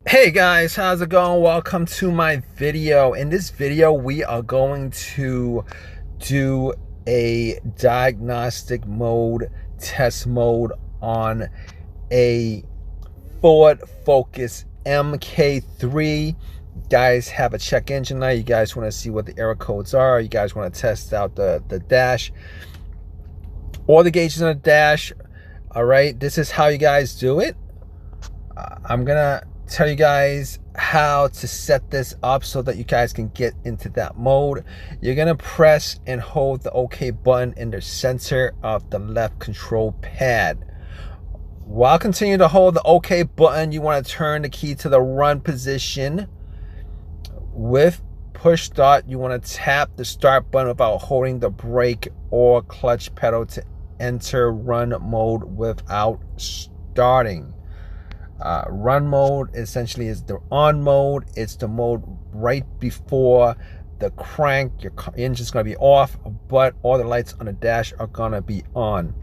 Hey guys, how's it going? Welcome to my video. In this video, we are going to do a diagnostic mode, test mode on a Ford Focus MK3. Guys have a check engine light. You guys want to see what the error codes are. You guys want to test out the dash or the gauges on the dash. All right, this is how you guys do it. I'm gonna tell you guys how to set this up so that you guys can get into that mode. You're gonna press and hold the OK button in the center of the left control pad. While continuing to hold the OK button, you want to turn the key to the run position. With push start, you want to tap the start button without holding the brake or clutch pedal to enter run mode without starting. Run mode essentially is the on mode. It's the mode right before the crank. Your engine's going to be off, but all the lights on the dash are going to be on.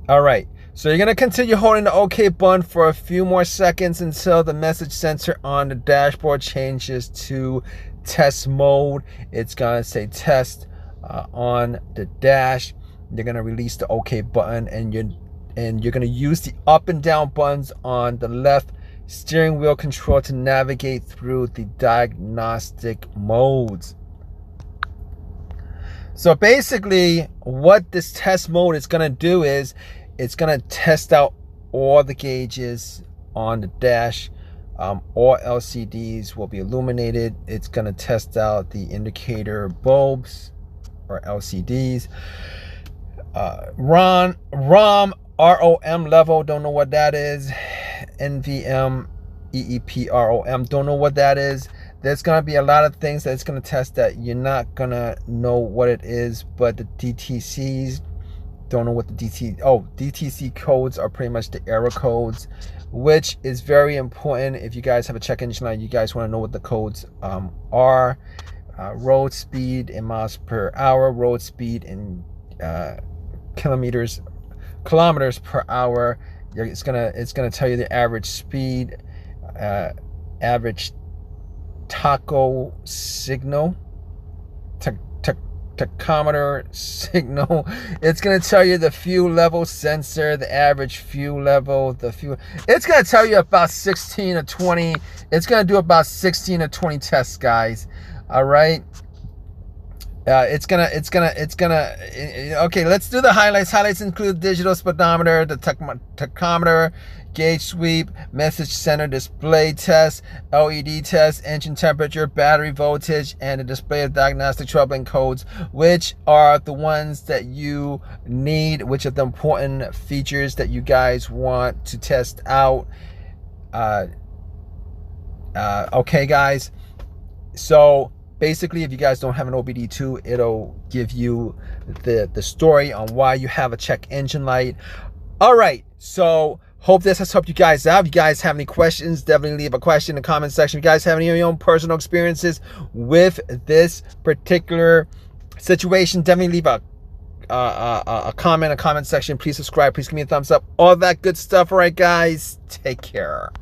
All right, so you're going to continue holding the OK button for a few more seconds until the message sensor on the dashboard changes to test mode. It's going to say test on the dash. You're going to release the OK button, and you're going to use the up and down buttons on the left steering wheel control to navigate through the diagnostic modes. So basically what this test mode is going to do is it's going to test out all the gauges on the dash. All LCDs will be illuminated. It's going to test out the indicator bulbs or LCDs. ROM level, don't know what that is. NVM, EEPROM, don't know what that is. There's going to be a lot of things that it's going to test that you're not going to know what it is, but the DTCs, don't know what the DTC codes are. Pretty much the error codes, which is very important. If you guys have a check engine light, you guys want to know what the codes are. Road speed in miles per hour, road speed in kilometers per hour. It's gonna tell you the average speed, average tacho signal, tachometer signal. It's gonna tell you the fuel level sensor, the average fuel level, the fuel. It's gonna tell you about 16 or 20. It's gonna do about 16 or 20 tests, guys. All right. It's gonna okay, let's do the highlights. Highlights include digital speedometer, the tachometer, gauge sweep, message center display test, LED test, engine temperature, battery voltage, and the display of diagnostic troubling codes, which are the ones that you need, which are the important features that you guys want to test out. Okay guys, so basically, if you guys don't have an OBD2, it'll give you the story on why you have a check engine light. All right, so hope this has helped you guys out. If you guys have any questions, definitely leave a question in the comment section. If you guys have any of your own personal experiences with this particular situation, definitely leave a comment in the comment section. Please subscribe. Please give me a thumbs up. All that good stuff. All right, guys, take care.